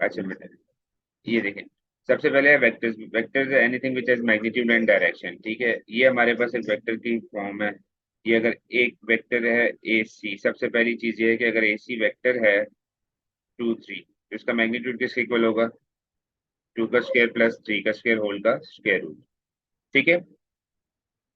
अच्छा बेटा, ये देखें, सबसे पहले है vectors. Vectors anything which has magnitude and direction, ठीक है। ये हमारे पास एक वेक्टर की फॉर्म है। ये अगर एक वेक्टर है ए सी, सबसे पहली चीज ये है कि अगर ए सी वेक्टर है 2 3, तो इसका मैग्नीट्यूड किसके इक्वल होगा? 2 का स्क्वायर प्लस 3 का स्क्वायर होल का स्क्वायर रूट, ठीक है।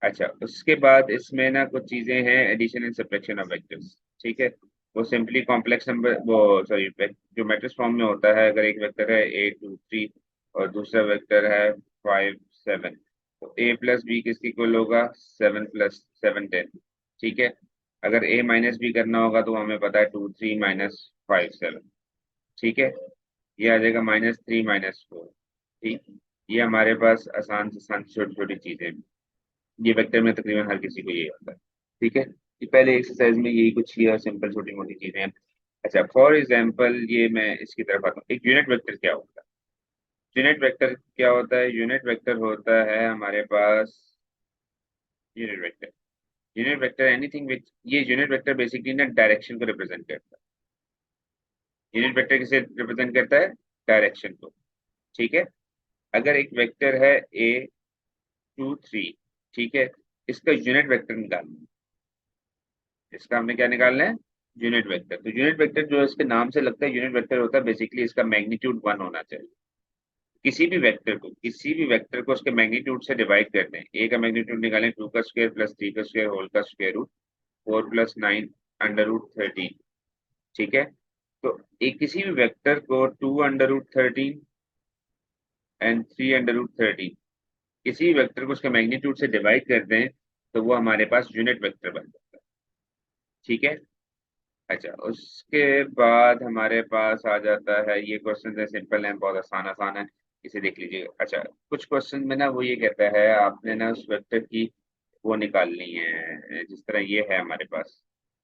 अच्छा, उसके बाद इसमें ना कुछ चीजें हैं, addition and subtraction of vectors, ठीक है। वो सिंपली कॉम्प्लेक्स नंबर, वो सॉरी, जो मैट्रिक्स फॉर्म में होता है, अगर एक वेक्टर है 8 2 3 और दूसरा वेक्टर है 5 7, तो ए प्लस बी किसकी इक्वल होगा? 7 + 7 10, ठीक है। अगर ए माइनस बी करना होगा तो हमें पता है 2 3 - 5 7, ठीक है। ये आ जाएगा -3 - 4, ठीक। ये हमारे पास आसान से आसान छोटी छोटी चीजें हैं। ये वेक्टर में तकरीबन हर किसी को यही आता है, ठीक है। ये पहले एक्सरसाइज में यही कुछ ही सिंपल छोटी मोटी चीजें हैं। अच्छा, फॉर एग्जांपल ये मैं इसकी तरफ आता हूँ, एक यूनिट वेक्टर क्या होता है? यूनिट वेक्टर क्या होता है? यूनिट वेक्टर होता है हमारे पास, unit vector, unit vector anything which, ये यूनिट वेक्टर बेसिकली ना डायरेक्शन को रिप्रेजेंट करता है। यूनिट वेक्टर किसे रिप्रेजेंट करता है? डायरेक्शन को, ठीक है। अगर एक वेक्टर है A 2 3, ठीक है, इसका यूनिट वेक्टर निकालना है। इसका हमने क्या निकालना है? Unit vector. तो यूनिट वेक्टर जो है, इसके नाम से लगता है यूनिट वेक्टर होता है, बेसिकली इसका मैग्नीट्यूड 1 होना चाहिए। किसी भी वेक्टर को उसके मैग्नीट्यूड से डिवाइड कर दें। ए का मैग्नीट्यूड निकालें, 2 का स्क्वायर प्लस 3 का स्क्वायर होल का स्क्वायर रूट, 4 + 9 √13, ठीक है। तो एक किसी भी वेक्टर को 2 √13 एंड 3 √13, किसी भी वेक्टर को उसके मैग्नीट्यूड से डिवाइड कर दें, तो वो हमारे पास यूनिट वेक्टर बन जाता है, ठीक है। अच्छा, उसके बाद हमारे पास आ जाता है, ये क्वेश्चन है, सिंपल है, बहुत आसान आसान है, इसे देख लीजिए। अच्छा, कुछ क्वेश्चन में ना वो ये कहता है आपने ना उस वेक्टर की वो निकालनी है, जिस तरह ये है हमारे पास,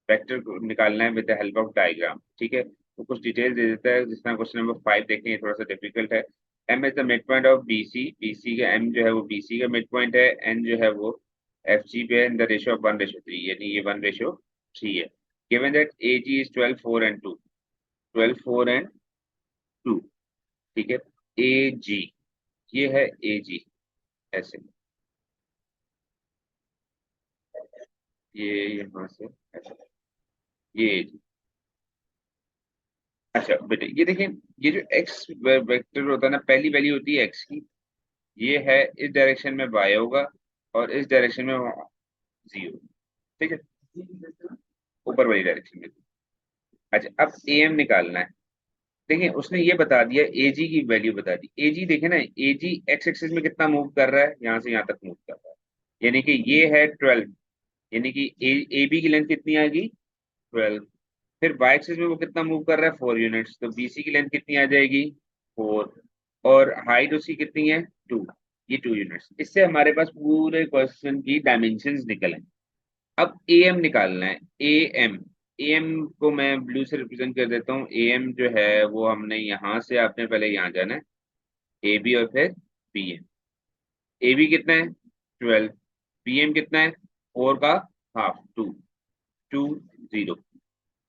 वेक्टर को निकालना है with the help of diagram, ठीक है। तो कुछ डिटेल दे देता है, जिस तरह क्वेश्चन नंबर 5 देखें, ये थोड़ा सा डिफिकल्ट है। M is the mid point of B C, B C का एम जो है वो बी सी का मिड पॉइंट है, एन जो है वो एफ जी पे है, इन द रेशियो ऑफ 1:3, यानी ये 1:3 है। given that AG is 12 4 and 2, 12 4 and 2, ठीक है। AG, ये है AG, ऐसे, ये यहाँ से ऐसे, ये AG। अच्छा बेटे, ये देखें, ये जो x वेक्टर होता है ना, पहली वैल्यू होती है x की, ये है इस डायरेक्शन में y होगा, और इस डायरेक्शन में 0, ठीक है, ऊपर वाली डायरेक्शन में। अच्छा, अब AM निकालना है। देखिए, उसने ये बता दिया, AG की वैल्यू बता दी। AG देखे ना, AG एक्स एक्सिस में कितना मूव कर रहा है, यहाँ से यहाँ तक मूव कर रहा है, यानी कि ये है 12, यानी कि ए बी की लेंथ कितनी आएगी? 12। फिर वाई एक्सिस में वो कितना मूव कर रहा है? 4 यूनिट्स, तो BC की लेंथ कितनी आ जाएगी? 4। और हाइट उसकी कितनी है? 2, ये 2 यूनिट्स। इससे हमारे पास पूरे क्वेश्चन की डायमेंशन निकल आए। अब AM निकालना है। AM, AM को मैं ब्लू से रिप्रेजेंट कर देता हूँ। AM जो है वो हमने यहाँ से, आपने पहले यहाँ जाना है, AB और फिर BM। AB कितना है? 12। BM कितना है? 4 का हाफ, 2 2 0।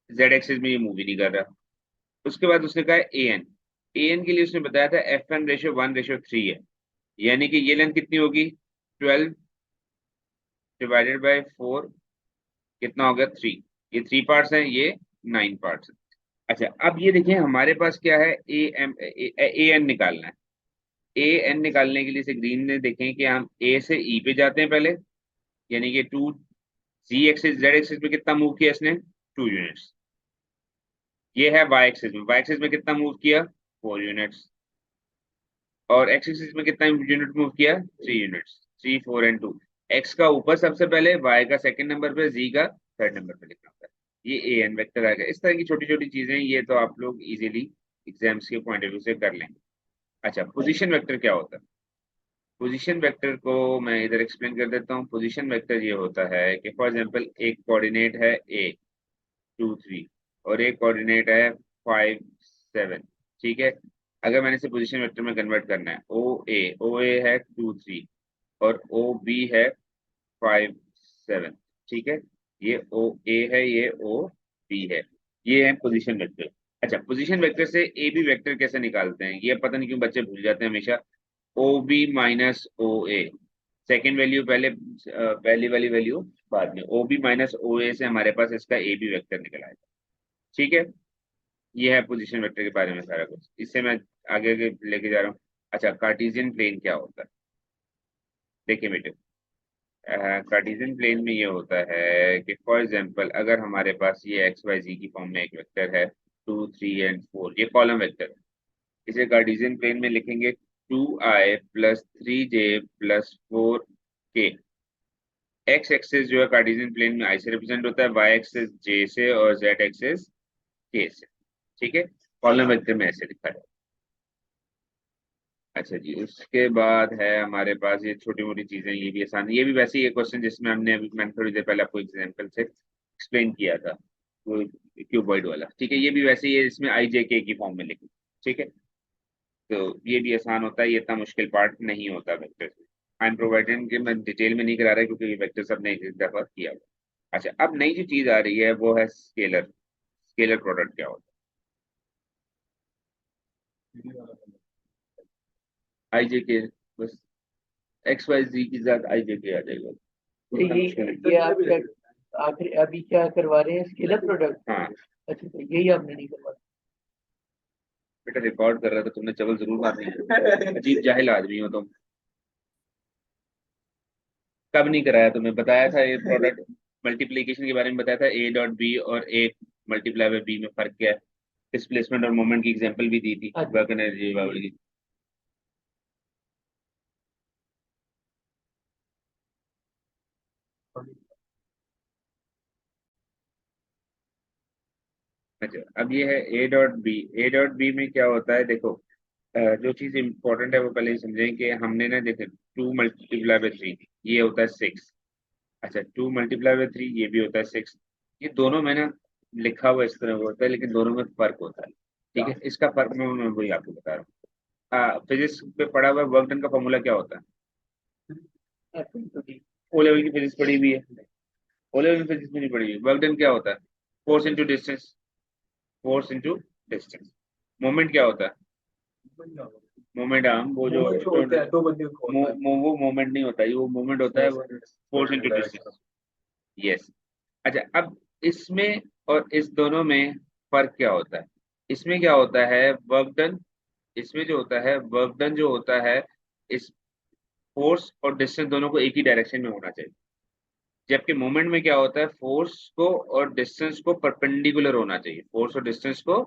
जेड एक्सिस में ये मूव ही नहीं कर रहा। उसके बाद उसने कहा AN, AN के लिए उसने बताया था FN/1/3 है, यानी कि ये लेंथ कितनी होगी? 12 ÷ 4, कितना हो गया? 3। ये 3 पार्ट्स हैं, ये 9 पार्ट्स हैं। अच्छा, अब ये देखिए, हमारे पास क्या है? AN निकालना है। AN निकालने के लिए से ग्रीन ने देखें कि हम A से E पे जाते हैं पहले, यानी कि 2, Z एक्सिस, Z एक्सिस में कितना मूव किया इसने? 2 यूनिट्स। ये है Y एक्सिस में, Y एक्सिस में कितना मूव किया? 4 यूनिट्स। और X एक्सिस में कितना यूनिट मूव किया? 3 यूनिट्स। 3 4 and 2, X का ऊपर सबसे पहले, Y का सेकंड नंबर पे, Z का थर्ड नंबर पे लिखना होता है। ये AN वेक्टर आ गया। इस तरह की छोटी छोटी चीजें, ये तो आप लोग इजीली एग्जाम्स के पॉइंट ऑफ व्यू से कर लेंगे। अच्छा, पोजीशन वेक्टर क्या होता है? पोजीशन वेक्टर को मैं इधर एक्सप्लेन कर देता हूँ। पोजीशन वेक्टर ये होता है कि फॉर एग्जांपल एक कोऑर्डिनेट है A 2 3, और एक कोऑर्डिनेट है 5 7, ठीक है। अगर मैंने इसे पोजीशन वेक्टर में कन्वर्ट करना है, ओ ए है 2 3, और OB है 5 7, ठीक है। ये OA है, ये OB है, ये है पोजीशन वेक्टर। अच्छा, पोजीशन वेक्टर से ए बी वेक्टर कैसे निकालते हैं, ये पता नहीं क्यों बच्चे भूल जाते हैं हमेशा। ओ बी माइनस ओ ए, सेकेंड वैल्यू पहले, पहली वाली वैल्यू बाद में। ओ बी माइनस ओ ए से हमारे पास इसका ए बी वेक्टर निकल आएगा। ठीक है, ये है पोजीशन वेक्टर के बारे में सारा कुछ, इससे मैं आगे आगे लेके जा रहा हूँ। अच्छा, कार्टेशियन प्लेन क्या होता है, देखिए बेटे। कार्टेशियन प्लेन में ये होता है कि फॉर एग्जांपल अगर हमारे पास ये एक्स वाई जी की फॉर्म में एक वेक्टर है, 2 3 एंड 4, ये कॉलम वेक्टर है। इसे कार्टेशियन प्लेन में लिखेंगे 2i + 3j + 4k। X access जो है कार्टेशियन प्लेन में आई से रिप्रेजेंट होता है, वाई एक्सेस जे से, और जेड एक्सेस के से। ठीक है, कॉलम वेक्टर में ऐसे लिखा है। अच्छा जी, उसके बाद है हमारे पास ये छोटी मोटी चीजें, ये भी आसान, ये भी वैसे ही एक क्वेश्चन जिसमें हमने अभी, मैंने थोड़ी देर पहले आपको एग्जांपल से एक्सप्लेन किया था, वो क्यूबॉइड वाला। ठीक है, ये भी वैसे ही है, इसमें आई जे के की फॉर्म में लिखी। ठीक है, तो ये भी आसान होता है, ये इतना मुश्किल पार्ट नहीं होता वेक्टर। आई एम प्रोवाइडेड कि मैं डिटेल में नहीं करा रहा क्योंकि ये वेक्टर सबने एक दफा किया हुआ। अच्छा, अब नई जो चीज आ रही है वो है स्केलर। स्केलर प्रोडक्ट क्या होता है, आई जे के, बस एक्स वाई जी के साथ आई जे के आ जाएगा। तो ये आप क्या आखिर अभी क्या करवा रहे हैं, स्केलर प्रोडक्ट? हाँ अच्छा, तो यही आपने नहीं करवा? बेटा, रिकॉर्ड कर रहा था, तुमने चवल जरूर मारनी है। अजीब जाहिल आदमी हो तुम। कब नहीं कराया, तुम्हें बताया था ये प्रोडक्ट मल्टीप्लीकेशन के बारे में बताया था, ए डॉट बी और ए मल्टीप्लाई बाय बी में फर्क क्या है। डिस्प्लेसमेंट और मोमेंट की एग्जांपल भी दी थी, वर्क एनर्जी की। अच्छा, अब ये है A dot B. A dot B में क्या होता है, देखो, जो चीज इंपॉर्टेंट है वो पहले ही समझें कि हमने ना, देखे 2 × 3 ये होता है 6। अच्छा, 2 × 3 ये भी होता है 6। ये दोनों में ना लिखा हुआ इस तरह होता है, लेकिन दोनों में फर्क होता है। ठीक है, इसका फर्क मैं वही आपको बता रहा हूँ। फिजिक्स पे पढ़ा हुआ वर्क डन का फॉर्मूला क्या होता है, ओ लेवल की फिजिक्स पढ़ी हुई है, ओ लेवल की फिजिक्स में नहीं पढ़ी हुई। वर्क डन क्या होता है, force into distance, force into distance. Moment क्या होता है, मोमेंट, हम वो जो वो मोमेंट नहीं होता, ये वो मोमेंट होता है, फोर्स इंटू डिस्टेंस। यस। अच्छा, अब इसमें और इस दोनों में फर्क क्या होता है, इसमें क्या होता है वर्क डन, इसमें जो होता है वर्क डन जो होता है, इस फोर्स और डिस्टेंस दोनों को एक ही डायरेक्शन में होना चाहिए। जबकि मोमेंट में क्या होता है, फोर्स को और डिस्टेंस को परपेंडिकुलर होना चाहिए, फोर्स और डिस्टेंस को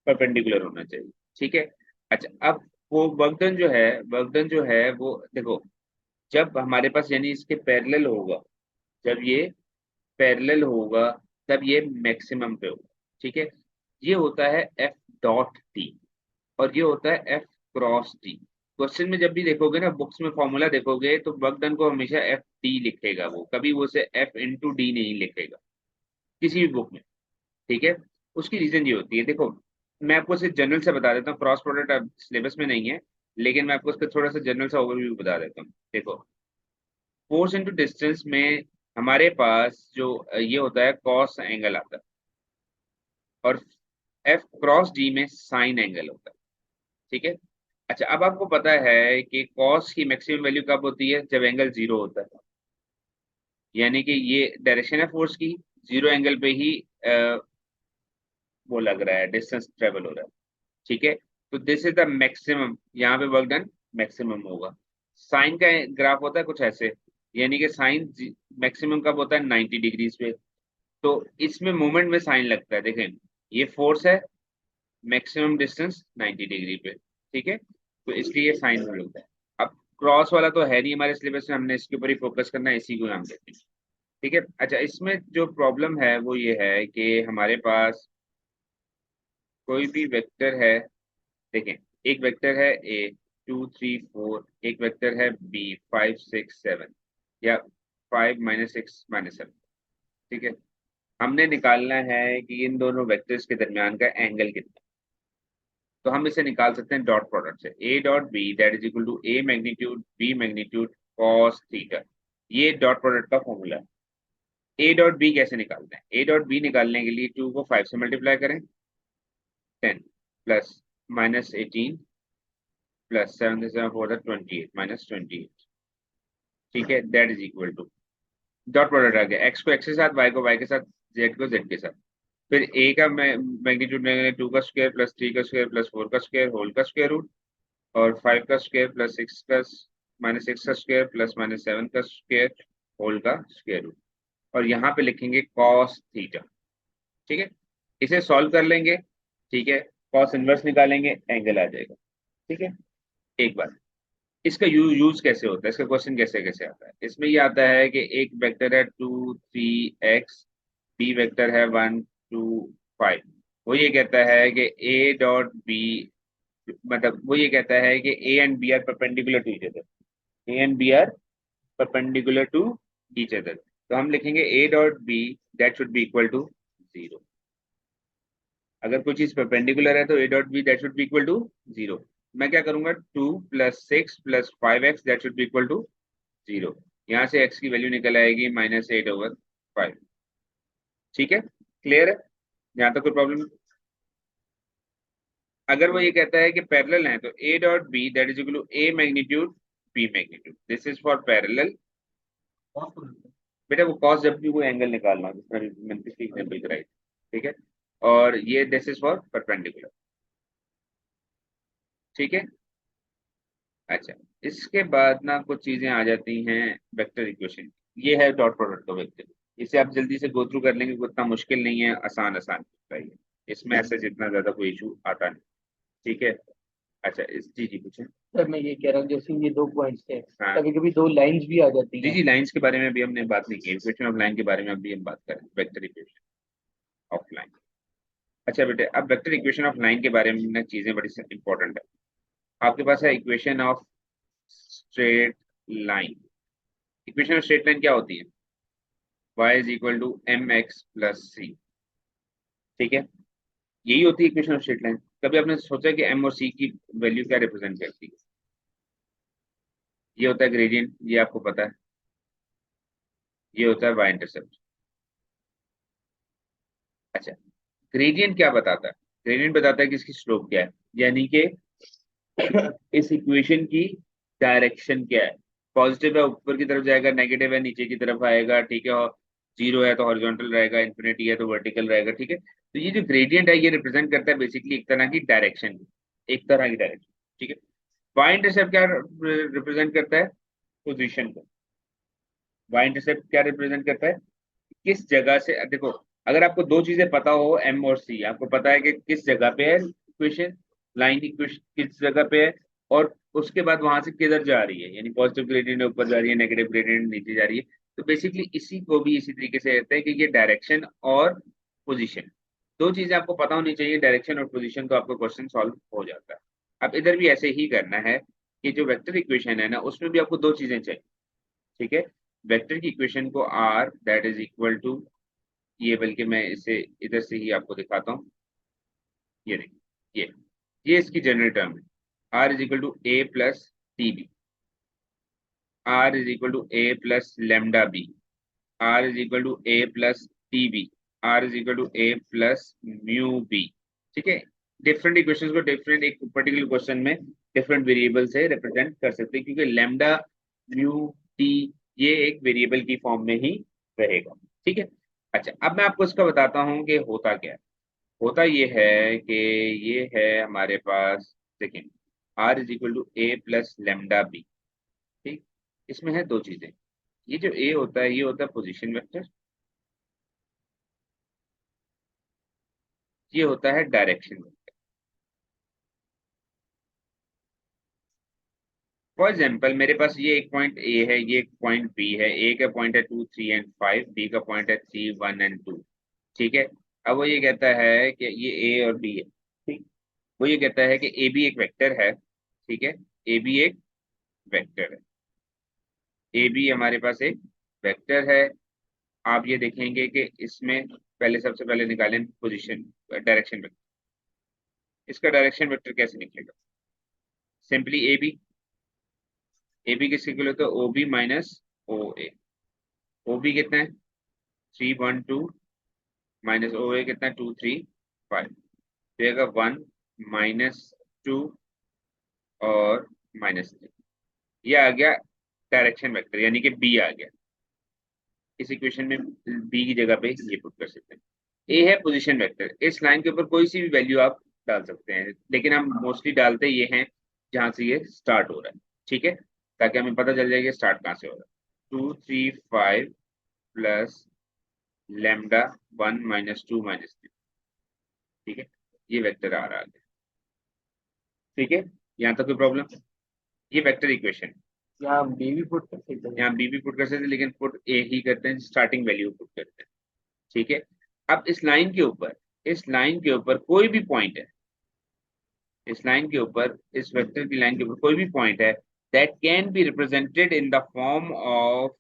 परपेंडिकुलर होना चाहिए। ठीक है। अच्छा, अब वो वर्क डन जो है, वर्क डन जो है वो देखो, जब हमारे पास यानी इसके पैरेलल होगा, जब ये पैरेलल होगा तब ये मैक्सिमम पे होगा। ठीक है, ये होता है एफ डॉट टी, और ये होता है एफ क्रॉस टी। क्वेश्चन में जब भी देखोगे ना, बुक्स में फॉर्मूला देखोगे तो वर्क डन को हमेशा एफ टी लिखेगा, वो कभी वो से एफ इंटू डी नहीं लिखेगा किसी भी बुक में। ठीक है, उसकी रीजन ये होती है, देखो मैं आपको सिर्फ जनरल से बता देता हूँ, क्रॉस प्रोडक्ट अब सिलेबस में नहीं है, लेकिन मैं आपको उसका थोड़ा सा जनरल सा ओवरव्यू बता देता हूँ। देखो, फोर्स इंटू डिस्टेंस में हमारे पास जो ये होता है कॉस एंगल आता है, और एफ क्रॉस डी में साइन एंगल होता है। ठीक है। अच्छा, अब आपको पता है कि कॉस की मैक्सिमम वैल्यू कब होती है, जब एंगल जीरो होता है, यानी कि ये डायरेक्शन है फोर्स की, जीरो एंगल पे ही वो लग रहा है, डिस्टेंस ट्रेवल हो रहा है। ठीक है, तो दिस इज द मैक्सिमम, यहाँ पे वर्क डन मैक्सिमम होगा। साइन का ग्राफ होता है कुछ ऐसे, यानी कि साइन मैक्सिमम कब होता है, 90 डिग्रीज पे। तो इसमें मोमेंट में साइन लगता है, देखें ये फोर्स है, मैक्सिमम डिस्टेंस 90 डिग्री पे। ठीक है, तो इसलिए साइन में लगता है। अब क्रॉस वाला तो है नहीं हमारे सिलेबस में, हमने इसके ऊपर ही फोकस करना है, इसी को हम देखते हैं। ठीक है। अच्छा, इसमें जो प्रॉब्लम है वो ये है कि हमारे पास कोई भी वेक्टर है, देखें एक वेक्टर है ए 2 3 4, एक वेक्टर है बी 5 6 7, या 5 - 6 - 7। ठीक है, हमने निकालना है कि इन दोनों वेक्टर्स के दरमियान का एंगल कितना। तो हम इसे निकाल सकते हैं डॉट प्रोडक्ट से, A dot B that is equal to A magnitude B magnitude cos theta. ये डॉट प्रोडक्ट का फॉर्मूला है। ए डॉट बी कैसे निकालते हैं, ए डॉट बी निकालने के लिए 2 को 5 से मल्टीप्लाई करें, 10 प्लस माइनस 18 प्लस 7 से 7 4 28 माइनस 28, ठीक है, that is equal to dot product आ गया, एक्स को एक्स के साथ, वाई को वाई के साथ, जेड को जेड के साथ। फिर ए का मैग्नीट्यूड लेंगे 2 का स्क्वायर प्लस 3 का स्क्वायर प्लस 4 का स्क्वायर होल का स्क्वायर रूट, और 5 का स्क्वायर प्लस 6 का माइनस 6 का स्क्वायर प्लस माइनस 7 का स्क्वायर होल का स्क्वायर रूट, और यहाँ पे लिखेंगे कॉस थीटा, ठीक है। इसे सॉल्व कर लेंगे, ठीक है, कॉस इनवर्स निकालेंगे, एंगल आ जाएगा, ठीक है। एक बार इसका यूज कैसे होता है, इसका क्वेश्चन कैसे कैसे आता है, इसमें ये आता है कि एक वेक्टर है 2 3 x, बी वेक्टर है 1 2 5, वो ये कहता है कि ए डॉट बी, मतलब वो ये कहता है कि A and B are perpendicular to each other, A and B are perpendicular to each other, तो हम लिखेंगे A dot B that should be equal to 0। अगर कोई चीज परपेंडिकुलर है तो A dot B that should be equal to 0। मैं क्या करूंगा, 2 + 6 + 5x that should be equal to 0। यहाँ से x की वैल्यू निकल आएगी -8/5, ठीक है, क्लियर है, यहाँ तक कोई प्रॉब्लम। अगर वो ये कहता है कि पैरेलल है तो A dot B that is equal to A magnitude B magnitude, this is for parallel. बेटा वो कॉस जब भी वो एंगल निकालना मैंने एग्जाम्पल कराई, ठीक है, और ये दिस इज फॉर परपेंडिकुलर, ठीक है। अच्छा, इसके बाद ना कुछ चीजें आ जाती हैं वेक्टर इक्वेशन, ये है डॉट प्रोडक्ट का वेक्टर, इसे आप जल्दी से गो थ्रू कर लेंगे, उतना मुश्किल नहीं है, आसान आसान होता है ये। इसमें ऐसे जितना ज्यादा कोई इशू आता नहीं, ठीक है। अच्छा इस जी जी पूछे। सर मैं ये कह रहा हूँ जैसे ये 2 पॉइंट्स थे, हाँ कभी कभी 2 लाइंस भी आ जाती जी हैं। जी, लाइंस के बारे में भी हमने बात नहीं की, इक्वेशन ऑफ लाइन के बारे में अभी हम बात करें, वेक्टर इक्वेशन ऑफ लाइन। अच्छा बेटे, अब वेक्टर इक्वेशन ऑफ लाइन के बारे में ना चीजें बड़ी इंपॉर्टेंट है। आपके पास है equation of straight line. Equation of straight line क्या होती है, y is equal to m x plus c, ठीक है, यही होती है इक्वेशन ऑफ स्ट्रेट लाइन। कभी आपने सोचा कि m और c की वैल्यू क्या रिप्रेजेंट करती है, ये होता है ग्रेडियंट, ये आपको पता है, ये होता है y इंटरसेप्ट। अच्छा, ग्रेडियंट क्या बताता है, ग्रेडियंट बताता है कि इसकी स्लोप क्या है, यानी कि इस इक्वेशन की डायरेक्शन क्या है, पॉजिटिव है ऊपर की तरफ जाएगा, नेगेटिव है नीचे की तरफ आएगा, ठीक है, और जीरो है तो हॉरिजॉन्टल रहेगा, इन्फिनिटी है तो वर्टिकल रहेगा, ठीक है। तो ये जो ग्रेडियंट है ये रिप्रेजेंट करता है बेसिकली एक तरह की डायरेक्शन, एक तरह की डायरेक्शन, ठीक है। वाई इंटरसेप्ट क्या रिप्रेजेंट करता है, पोजीशन को। वाई इंटरसेप्ट क्या रिप्रेजेंट करता है, किस जगह से, देखो अगर आपको दो चीजें पता हो एम और सी, आपको पता है कि किस जगह पे है इक्वेशन, लाइन इक्वेशन किस जगह पे है, और उसके बाद वहां से किधर जा रही है, यानी पॉजिटिव ग्रेडियंट ऊपर जा रही है, नेगेटिव ग्रेडियंट नीचे जा रही है। तो बेसिकली इसी को भी इसी तरीके से कहते हैं कि ये डायरेक्शन और पोजीशन, दो चीजें आपको पता होनी चाहिए, डायरेक्शन और पोजीशन, तो आपका क्वेश्चन सॉल्व हो जाता है। अब इधर भी ऐसे ही करना है कि जो वेक्टर इक्वेशन है ना उसमें भी आपको दो चीजें चाहिए, ठीक है। वेक्टर की इक्वेशन को R that is equal to, ये बल्कि मैं इसे इधर से ही आपको दिखाता हूँ, ये देखिए, ये इसकी जनरल टर्म है, R is equal to A plus T B, R is equal to A plus lambda B, R is equal to A plus T B, R is equal to A plus mu B, ठीक है। Different equations को different एक particular question में different variable से represent कर सकते हैं, क्योंकि लेमडा म्यू टी ये एक वेरिएबल की फॉर्म में ही रहेगा, ठीक है। अच्छा, अब मैं आपको इसका बताता हूँ कि होता क्या है। होता ये है कि ये है हमारे पास, देखिए, R is equal to A plus lambda B, ठीक, इसमें है दो चीजें, ये जो ए होता है ये होता है पोजीशन वेक्टर, ये होता है डायरेक्शन वेक्टर। फॉर एग्जाम्पल मेरे पास ये एक पॉइंट ए है, ये एक पॉइंट बी है, ए का पॉइंट है 2 3 और 5, बी का पॉइंट है 3 1 और 2, ठीक है। अब वो ये कहता है कि ये ए और बी है, ठीक, वो ये कहता है कि ए बी एक वेक्टर है, ठीक है, ए बी एक वेक्टर है, ए बी हमारे पास एक वेक्टर है। आप ये देखेंगे कि इसमें पहले सबसे पहले निकालें पोजीशन डायरेक्शन वेक्टर, इसका डायरेक्शन वेक्टर कैसे निकलेगा, सिंपली ए बी किसके इक्वल होता है, ओ बी माइनस ओ ए, ओ बी कितना है 3 1 2 माइनस ओ ए कितना है 2 3 5, तो 1 -2 और -3, ये आ गया डायरेक्शन वेक्टर, यानी कि बी आ गया। इस इक्वेशन में बी की जगह पे ये पुट कर सकते हैं। ए है पोजीशन वेक्टर, इस लाइन के ऊपर कोई सी भी वैल्यू आप डाल सकते हैं, लेकिन हम मोस्टली डालते ये हैं जहां से ये स्टार्ट हो रहा है, ठीक है, ताकि हमें पता चल जाए कि स्टार्ट कहाँ से हो रहा है। 2 3 5 प्लस लैम्डा 1 -2 -3, ठीक है, ये वेक्टर आ रहा है, ठीक है, यहाँ तक कोई प्रॉब्लम? ये वेक्टर इक्वेशन, यहाँ बेबी पुट कर सकते हैं। यहाँ बी भी पुट कर सकते हैं, लेकिन पुट ए ही करते हैं, स्टार्टिंग वैल्यू पुट करते हैं, ठीक है। अब इस लाइन के ऊपर, इस लाइन के ऊपर कोई भी पॉइंट है, इस लाइन के ऊपर, इस वेक्टर की लाइन के ऊपर कोई भी पॉइंट है that can be represented in the form of,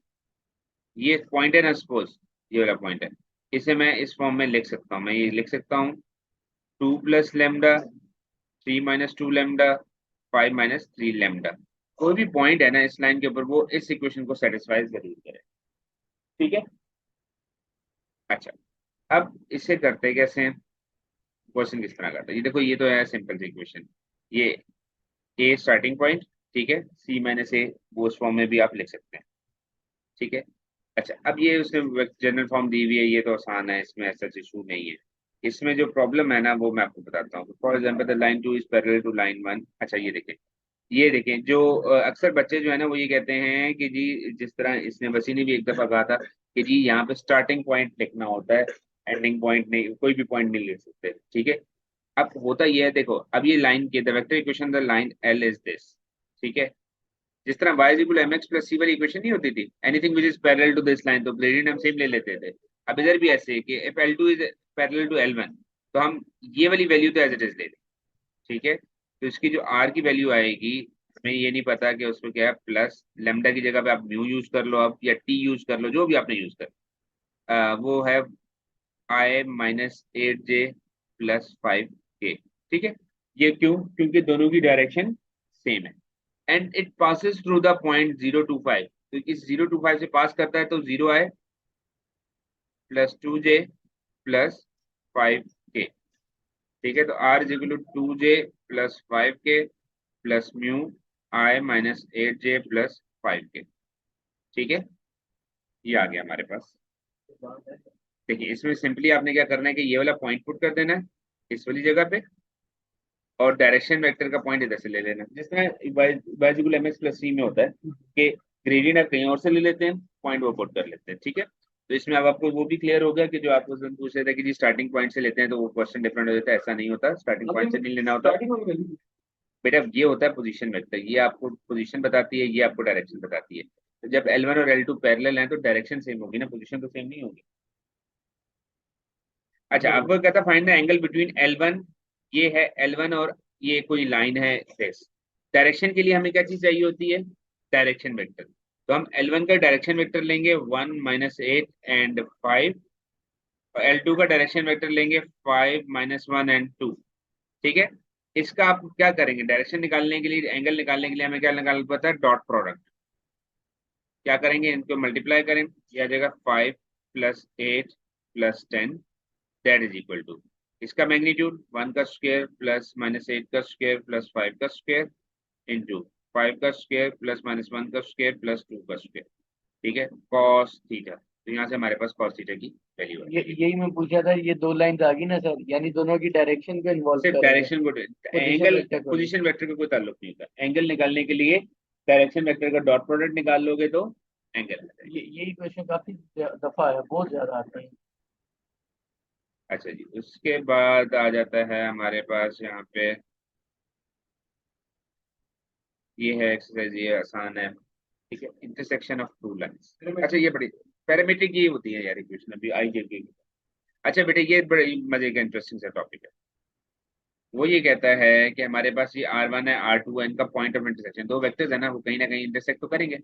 ये पॉइंट है ना, सपोज ये वाला पॉइंट है, इसे मैं इस फॉर्म में लिख सकता हूँ, मैं ये लिख सकता हूँ 2 + लैम्डा 3 -2 लैम्डा 5 -3 लैम्डा। कोई भी पॉइंट है ना इस लाइन के ऊपर, वो इस इक्वेशन को सेटिस्फाई जरूर करे, ठीक है। अच्छा, अब इसे करते कैसे हैं, क्वेश्चन किस तरह करते हैं, ये देखो, ये तो है सिंपल सी इक्वेशन, ये ए स्टार्टिंग पॉइंट, ठीक है, सी माइनस ए, वो उस फॉर्म में भी आप लिख सकते हैं, ठीक है। अच्छा, अब ये उसने जनरल फॉर्म दी हुई है, ये तो आसान है, इसमें ऐसा इशू नहीं है। इसमें जो प्रॉब्लम है ना, वो मैं आपको बताता हूँ। For example the line 2 is parallel to line 1। अच्छा, ये देखें, ये देखें, जो अक्सर बच्चे जो है ना, वो ये कहते हैं कि जी, जिस तरह इसने वसी ने भी एक दफा कहा था कि जी यहाँ पे स्टार्टिंग पॉइंट लिखना होता है, एंडिंग पॉइंट नहीं, कोई भी पॉइंट नहीं लिख सकते, ठीक है। अब होता ये है, देखो, अब ये लाइन की the vector equation the line L is this, ठीक है। जिस तरह y equal mx plus c वाली इक्वेशन नहीं होती थी, anything which is parallel to this line, तो ग्रेडियंट हम सेम ले लेते थे। अब इधर भी ऐसे है कि if L2 is parallel to L1, तो हम ये वाली वैल्यू तो एज इट इज ले लें, ठीक है। तो इसकी जो r की वैल्यू आएगी, हमें ये नहीं पता कि उसमें क्या है, प्लस लेमडा की जगह पे आप म्यू यूज कर लो, आप या t यूज कर लो, जो भी आपने यूज कर, वो है I -8j + 5k, ठीक है। ये क्यों? क्योंकि दोनों की डायरेक्शन सेम है, and it passes through the point 0 2 5, तो इस 0 2 5 से पास करता है, तो 0 आए +2j +5k, ठीक है। तो R = 2j + 5k plus mu I -8j + 5k, ठीक है, ये आ गया हमारे पास। देखिए, इसमें सिंपली आपने क्या करना है कि ये वाला पॉइंट पुट कर देना है इस वाली जगह पे, और डायरेक्शन वेक्टर का पॉइंट इधर से ले लेना, जिस तरह बाइजिकल mx + c में होता है कि ग्रेडियंट आप कहीं और से ले लेते हैं, पॉइंट वो पुट कर लेते हैं, ठीक है। तो इसमें अब आपको वो भी क्लियर हो गया कि जो आप उस दिन पूछ रहे थे कि जी स्टार्टिंग पॉइंट से लेते हैं तो वो क्वेश्चन डिफरेंट हो जाता है, ऐसा नहीं होता, स्टार्टिंग पॉइंट से नहीं लेना होता बेटा। ये होता है पोजीशन वेक्टर, ये आपको पोजीशन बताती है, ये आपको डायरेक्शन बताती है। तो जब L1 और L2 पैरेलल हैं तो डायरेक्शन सेम होगी ना, पोजीशन तो सेम नहीं होगी। अच्छा, अब वो कहता find the angle between L1, ये है L1 और ये कोई लाइन है दिस। डायरेक्शन के लिए हमें क्या चीज चाहिए होती है, डायरेक्शन वेक्टर। तो हम L1 का डायरेक्शन वेक्टर लेंगे 1 -8 एंड 5, और L2 का डायरेक्शन वेक्टर लेंगे 5 -1 एंड 2, ठीक है। इसका आप क्या करेंगे, डायरेक्शन निकालने के लिए, एंगल निकालने के लिए हमें क्या निकालना पड़ता है, डॉट प्रोडक्ट। क्या करेंगे, इनको मल्टीप्लाई करें, यह आ जाएगा 5 + 8 + 10, दैट इज इक्वल टू, इसका मैग्नीट्यूड 1 का स्क्वायर प्लस -8 का स्क्वायर प्लस 5 का स्क्वायर इंटू 5 का स्क्वायर प्लस -1 का स्क्वायर प्लस 2 का स्क्वायर, ठीक है, कॉस थीटा। तो यहाँ से हमारे पास कॉस थीटा की वैल्यू आ ये गई। यही मैं पूछा था, ये दो लाइंस आ गई ना सर, यानी दोनों की डायरेक्शन को इन्वॉल्व सिर्फ करेंगे। डायरेक्शन को, पोजीशन एंगल वेक्टर को नहीं। पोजीशन वेक्टर का कोई ताल्लुक नहीं होता, एंगल निकालने के लिए डायरेक्शन वेक्टर का डॉट प्रोडक्ट निकाल लोगे तो एंगल आ जाएगा। यही क्वेश्चन काफी दफा है, बहुत ज्यादा आते हैं। अच्छा जी, उसके बाद आ जाता है हमारे पास यहाँ पे, ये है एक्सरसाइज, ये आसान है, ठीक है, इंटरसेक्शन ऑफ टू लाइंस। अच्छा, ये बड़ी पैरामीट्रिक ये होती है यार इक्वेशन, अभी आई की। अच्छा बेटे, ये बड़े मजे का इंटरेस्टिंग सा टॉपिक है। वो ये कहता है कि हमारे पास ये R1 है, R2 है, इनका पॉइंट ऑफ इंटरसेक्शन, दो वेक्टर्स है ना, वो कहीं ना कहीं इंटरसेक्ट तो करेंगे,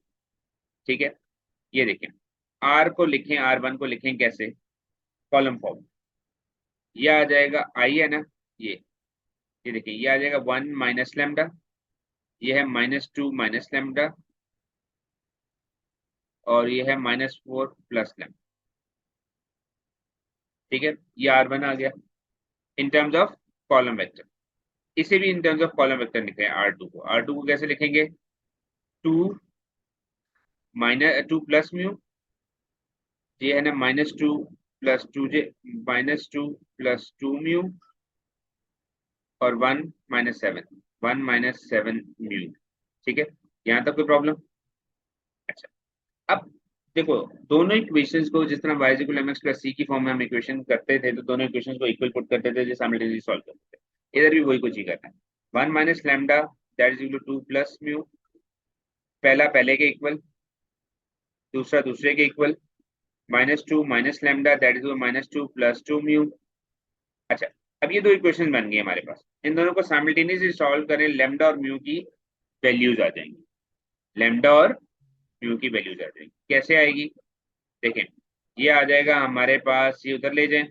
ठीक है। ये देखें, R को लिखें, R1 को लिखें कैसे, कॉलम फॉर्म, ये आ जाएगा I है ना, ये देखिए, ये आ जाएगा 1 - लैम्डा, ये है -2 लैम्डा, और ये है -4 + लैम्डा, ठीक है। ये R1 आ गया in terms of column vector, इसे भी in terms of column vector लिख रहे हैं। R2 को कैसे लिखेंगे? 2 प्लस म्यू, ये है ना -2 + 2j, -2 + 2 म्यू, और 1 - 7 म्यू। ठीक है, यहाँ तक कोई प्रॉब्लम? अच्छा, अब देखो, दोनों इक्वेशंस को जिस तरह y = mx + c की फॉर्म में हम इक्वेशन करते थे, तो दोनों इक्वेशंस को इक्वल पुट करते थे, जो साइमल्टेनियसली सॉल्व करते थे। इधर भी वही कुछ ही करना है। 1 - लैम्डा दैट इज 2 + म्यू, पहला पहले के इक्वल, दूसरा दूसरे के equal, -2 - lambda that is -2 + 2 mu. अच्छा, अब ये दो इक्वेशन बन गई हमारे पास। इन दोनों को साइमल्टेनियसली सॉल्व करें, लैम्डा और म्यू की वैल्यूज आ जाएंगी। लैम्डा और म्यू की वैल्यूज आ जाएंगी। कैसे आएगी? देखें, ये आ जाएगा हमारे पास, ये उधर ले जाएं,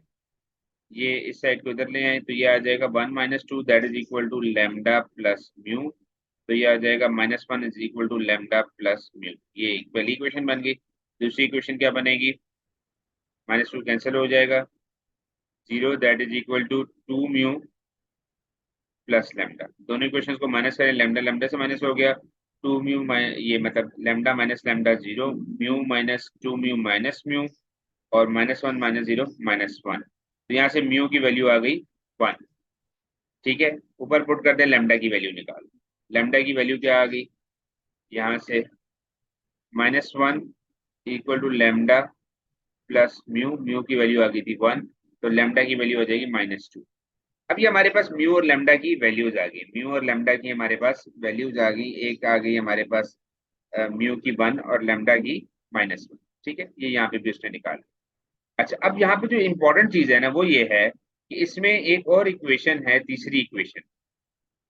ये इस साइड को उधर ले आए, तो ये आ जाएगा 1 - 2 that is equal to lambda plus mu. तो ये आ जाएगा -1 is equal to lambda plus mu. ये एक पहली इक्वेशन बन गई। दूसरी इक्वेशन क्या बनेगी? -2 कैंसिल हो जाएगा, 0 that is equal to 2 mu plus lambda. दोनों इक्वेशन को माइनस करें, लैम्डा लैम्डा से माइनस हो गया, 2 म्यू, ये मतलब lambda minus lambda 0, mu -2 mu minus mu, और -1 - 0 -1। तो यहाँ से म्यू की वैल्यू आ गई 1। ठीक है, ऊपर पुट करते हैं, लैम्डा की वैल्यू निकाल। लैम्डा की वैल्यू क्या आ गई? यहाँ से -1 equal to lambda plus mu, mu की वैल्यू आ गई थी 1, तो लैम्डा की वैल्यू आ जाएगी -2। अब ये हमारे पास म्यू और लैम्डा की वैल्यूज आ गई, म्यू और लैम्डा की हमारे पास वैल्यूज आ गई। एक आ गई हमारे पास म्यू की 1 और लैम्डा की -1। ठीक है, ये यहाँ पे भी उसने निकाल। अच्छा, अब यहाँ पे जो इम्पोर्टेंट चीज है ना, वो ये है कि इसमें एक और इक्वेशन है, तीसरी इक्वेशन।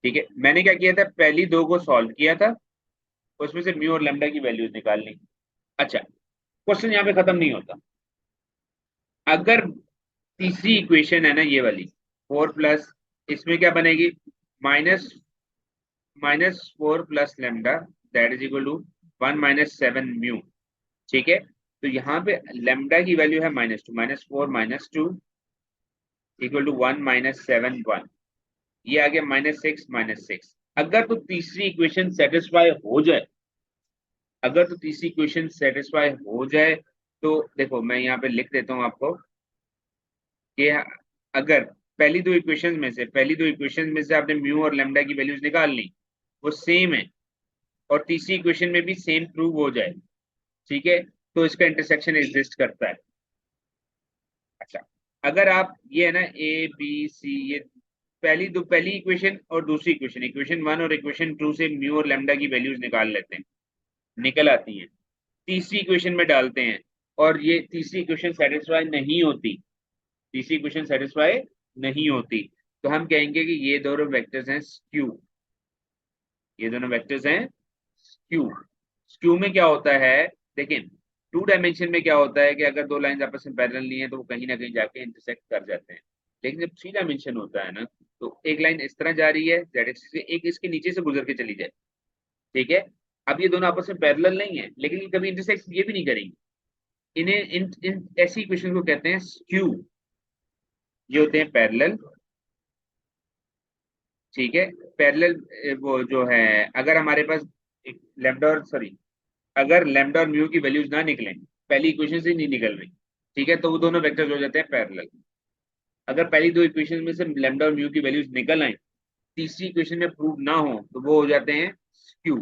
ठीक है, मैंने क्या किया था, पहली दो को सॉल्व किया था, उसमें से म्यू और लैम्डा की वैल्यूज निकाल ली। अच्छा, क्वेश्चन यहाँ पे खत्म नहीं होता। अगर तीसरी इक्वेशन है ना, ये वाली 4 प्लस, इसमें क्या बनेगी? Minus -4 plus lambda that is equal to 1 - 7 mu. ठीक है, तो यहाँ पे लैम्डा की वैल्यू है -2, -4 -2 इक्वल टू 1 - 7 1। ये आ गया -6 -6। अगर तो तीसरी इक्वेशन सेटिस्फाई हो जाए, अगर तो तीसरी इक्वेशन सेटिस्फाई हो जाए, तो देखो मैं यहाँ पे लिख देता हूँ आपको कि अगर पहली दो इक्वेशन में से आपने म्यू और लैम्डा की वैल्यूज निकाल ली, वो सेम है, और तीसरी इक्वेशन में भी सेम प्रूव हो जाए, ठीक है, तो इसका इंटरसेक्शन एग्जिस्ट करता है। अच्छा, अगर आप ये है ना ABC, ये पहली इक्वेशन और दूसरी इक्वेशन, इक्वेशन 1 और इक्वेशन 2 से म्यू और लैम्डा की वैल्यूज निकाल लेते हैं, निकल आती हैं, तीसरी इक्वेशन में डालते हैं, और ये तीसरी इक्वेशन सेटिस्फाई नहीं होती, तीसरी इक्वेशन सेटिस्फाई नहीं होती, तो हम कहेंगे कि ये दोनों वेक्टर्स हैं स्क्यू। ये दोनों वेक्टर्स हैं स्क्यू। स्क्यू में क्या होता है? देखिए, 2 डायमेंशन में क्या होता है कि अगर दो लाइन आपस में पैरेलल नहीं है, तो वो कहीं ना कहीं जाके इंटरसेक्ट कर जाते हैं। लेकिन जब 3 डायमेंशन होता है ना, तो एक लाइन इस तरह जा रही है जेड एक्सिस से, एक इसके नीचे से गुजर के चली जाए। ठीक है, अब ये दोनों आपस में पैरेलल नहीं है, लेकिन ये कभी इंटरसेक्ट ये भी नहीं करेंगे। इन्हें इन ऐसी इक्वेशन को कहते हैं स्क्यू। ये होते हैं पैरेलल। ठीक है, पैरेलल वो जो है, अगर हमारे पास लैम्डा और सॉरी, अगर लैम्डा और म्यू की वैल्यूज ना निकलें, पहली इक्वेशन से नहीं निकल रही, ठीक है, तो वो दोनों वेक्टर्स हो जाते हैं पैरेलल। अगर पहली दो इक्वेशन में से लैम्डा और म्यू की वैल्यूज निकल आए, तीसरी इक्वेशन में प्रूव ना हो, तो वो हो जाते हैं स्क्यू।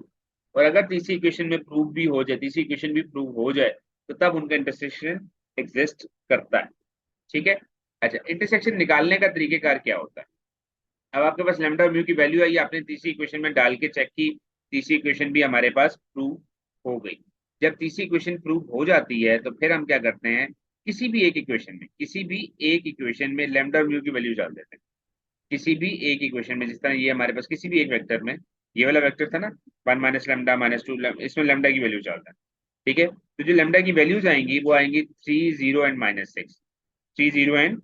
और अगर तीसरी इक्वेशन में प्रूव भी हो जाए, तीसरी इक्वेशन भी प्रूव हो जाए, तो तब उनका इंटरसेक्शन एग्जिस्ट करता है। ठीक है। अच्छा, इंटरसेक्शन निकालने का तरीकेकार क्या होता है? अब आपके पास लैम्डा और म्यू की वैल्यू आई, आपने तीसरी इक्वेशन में डाल के चेक की, तीसरी इक्वेशन भी हमारे पास प्रूव हो गई। जब तीसरी इक्वेशन प्रूव हो जाती है, तो फिर हम क्या करते हैं, किसी भी एक इक्वेशन में लैम्डा और म्यू की वैल्यू डाल देते हैं। किसी भी एक इक्वेशन में, जिस तरह ये हमारे पास किसी भी एक वेक्टर में, ये वाला वेक्टर था ना, 1 - लैम्डा -2, इसमें लैम्डा की वैल्यू डालता है। ठीक है, तो जो लैम्डा की वैल्यूज आएंगी, वो आएंगी 3 0 एंड -6, 3 0 एंड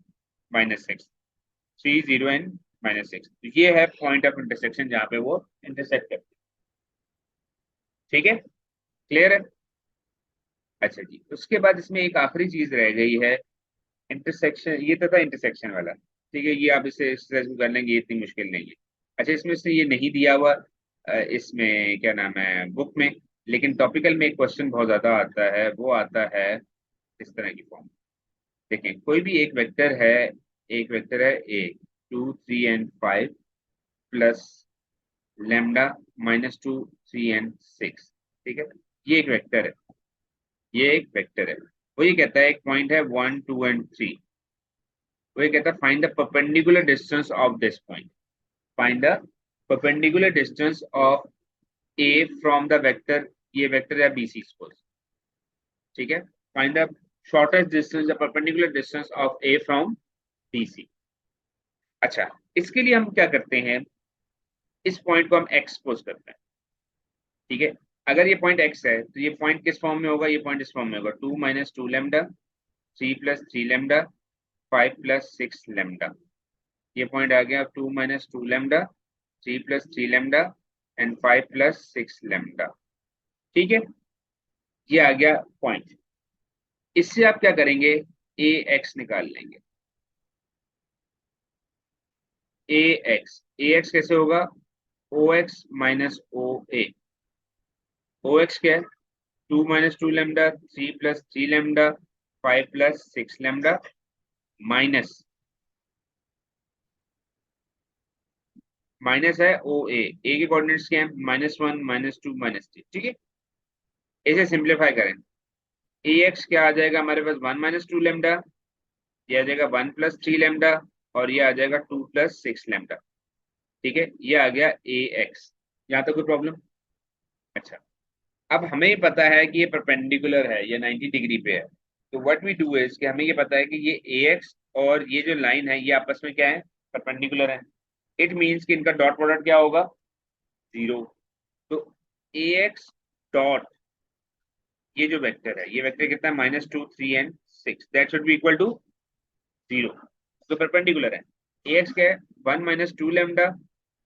-6, 3 0 एंड -6। तो ये है पॉइंट ऑफ इंटरसेक्शन जहाँ पे वो इंटरसेक्ट करते हैं। ठीक है, क्लियर है? अच्छा जी, उसके बाद इसमें एक आखिरी चीज रह गई है, इंटरसेक्शन, ये तो था इंटरसेक्शन वाला। ठीक है, ये आप इसे एक्सरसाइज में कर लेंगे, ये इतनी मुश्किल नहीं है। अच्छा, इसमें से ये नहीं दिया हुआ इसमें क्या नाम है बुक में, लेकिन टॉपिकल में एक क्वेश्चन बहुत ज्यादा आता है, वो आता है इस तरह की फॉर्म। देखें, कोई भी एक वेक्टर है ए 2 3 and 5 प्लस लेमडा -2 3 and 6। ठीक है, ये एक वेक्टर है, ये एक वेक्टर है। वो ये कहता है एक पॉइंट है 1 2 and 3। वो ये कहता है find the perpendicular distance of this point, find the perpendicular distance of A from the vector, ये वेक्टर है बी सी सपोज। ठीक है, find the shortest distance, the perpendicular distance of A from B C. अच्छा, इसके लिए हम क्या करते हैं, इस पॉइंट को हम एक्स सपोज करते हैं। ठीक है, अगर ये पॉइंट एक्स है तो ये पॉइंट किस फॉर्म में होगा, ये पॉइंट इस फॉर्म में होगा 2 - 2 लेमडा 3 + 3 लेमडा 5 + 6 लेमडा। ये पॉइंट आ गया 2 - 2 लेमडा 3 + 3 लेमडा एंड 5 + 6 लेमडा। ठीक है, ये आ गया पॉइंट। इससे आप क्या करेंगे, ए एक्स निकाल लेंगे। ए एक्स कैसे होगा, ओ एक्स माइनस ओ ए। ओ एक्स क्या है, 2 - 2 lambda 3 + 3 lambda 5 + 6 lambda minus minus है ओ ए के कोऑर्डिनेट्स क्या है, -1 -2 -3। ठीक है, इसे सिंप्लीफाई करें, ए एक्स क्या आ जाएगा हमारे पास 1 - 2 लेमडा, ये आ जाएगा 1 + 3 लेमडा और ये आ जाएगा 2 + 6 लेमडा। ठीक है, ये आ गया ए एक्स। यहाँ तक कोई प्रॉब्लम? अच्छा, अब हमें ये पता है कि ये परपेंडिकुलर है, ये 90 डिग्री पे है। तो व्हाट वी डू इज कि हमें ये पता है कि ये ए एक्स और ये जो लाइन है ये आपस में क्या है, परपेंडिकुलर है। इट मीन्स कि इनका डॉट प्रोडक्ट क्या होगा, 0। तो ए एक्स डॉट ये जो वेक्टर है, ये वेक्टर कितना है, -2 3 and 6, that should be equal to 0। तो परपेंडिकुलर है। ए एक्स क्या है, 1 - 2 लेमडा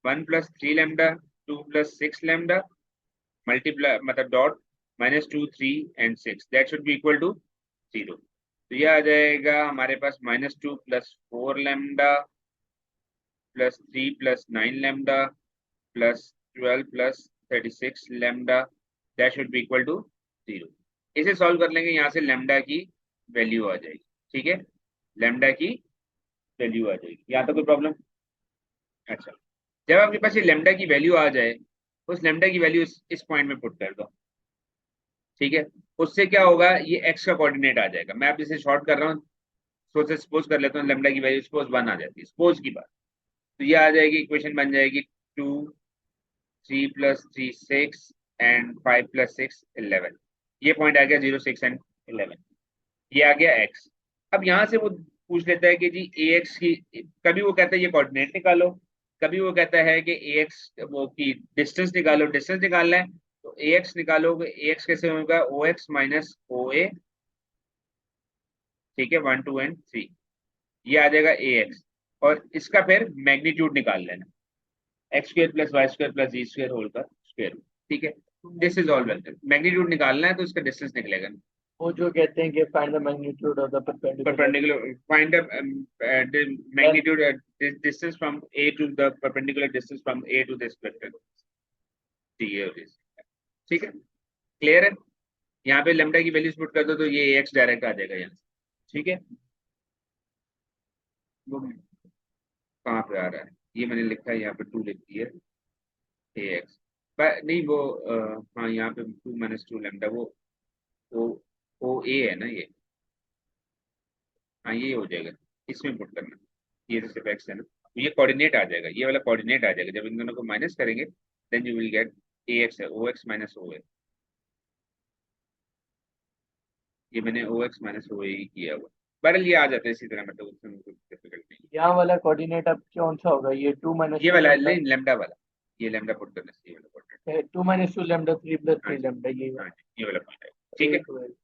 1 + 3 लेमडा 2 + 6 लेमडा मल्टीप्लाई मतलब dot -2 3 and 6, that should be equal to 0। तो ये आ जाएगा हमारे पास -2 + 4 lambda +3 + 9 lambda +12 + 36 lambda, that should be equal to 0। इसे सॉल्व कर लेंगे, यहाँ से लेमडा की वैल्यू आ जाएगी। ठीक है, लेमडा की वैल्यू आ जाएगी। यहाँ तो कोई प्रॉब्लम? अच्छा, जब आपके पास ये लेमडा की वैल्यू आ जाए, उस लेमडा की वैल्यू इस पॉइंट में पुट कर दो। ठीक है, उससे क्या होगा, ये एक्स का कोऑर्डिनेट आ जाएगा। मैं अब इसे शॉर्ट कर रहा हूँ, सोच से सपोज कर लेता हूँ लेमडा की वैल्यू सपोज 1 आ जाती है, सपोज की बात। तो ये आ जाएगी, इक्वेशन बन जाएगी 2 3 + 3 6 एंड 5 + 6 11। ये पॉइंट आ गया 0 6 and 11, ये आ गया एक्स। अब यहाँ से वो पूछ लेता है कि जी ए एक्स की, कभी वो कहता है ये कोऑर्डिनेट निकालो, कभी वो कहता है कि ए एक्स वो की डिस्टेंस निकालो, डिस्टेंस निकालना है तो ए एक्स निकालोगे। ए एक्स कैसे होगा, ओ एक्स माइनस ओ ए। ठीक है, 1 2 and 3, ये आ जाएगा ए एक्स। और इसका फिर मैग्नीट्यूड निकाल लेना, x² + y² + z² होल का स्क्वायर। ठीक है, this is all vector, magnitude निकालना है तो इसका डिस्टेंस निकलेगा। वो जो कहते हैं कि find the magnitude of the perpendicular. Perpendicular, find the magnitude distance from A to the perpendicular distance from A to this vector, ठीक है, क्लियर है। यहाँ पे लेमडा की वैल्यूज पुट कर दो तो ये एक्स डायरेक्ट आ जाएगा यहाँ से। ठीक है, वो कहाँ पे आ रहा है, ये मैंने लिखा है यहाँ पे 2 लिख दिया ए एक्स, नहीं वो हाँ यहाँ पे 2 - 2 लेमडा, वो ओ ए है ना ये, हाँ ये हो जाएगा, इसमें पुट करना, ये तो सिर्फ एक्स है ना, तो ये कोऑर्डिनेट आ जाएगा, ये वाला कोऑर्डिनेट आ जाएगा। जब इन दोनों को माइनस करेंगे then you will get A X है, ओ एक्स माइनस ओ ए। ये मैंने ओ एक्स माइनस ओ ए ही किया हुआ। बहरहाल ये आ जाता है इसी तरह, मतलब उसमें कुछ डिफिकल्ट नहीं। यहाँ वाला कोऑर्डिनेट अब कौन सा होगा, ये 2 - ये 2 वाला लेमडा, नहीं, लेमडा वाला, ये लेमडा पुट करना चाहिए वाला कोऑर्डिनेट। 2 - 2 लेमडा 3 + हाँ 3 जी, लेमडा, ये हाँ वाला जी, ये वाला पॉइंट है। ठीक है, एक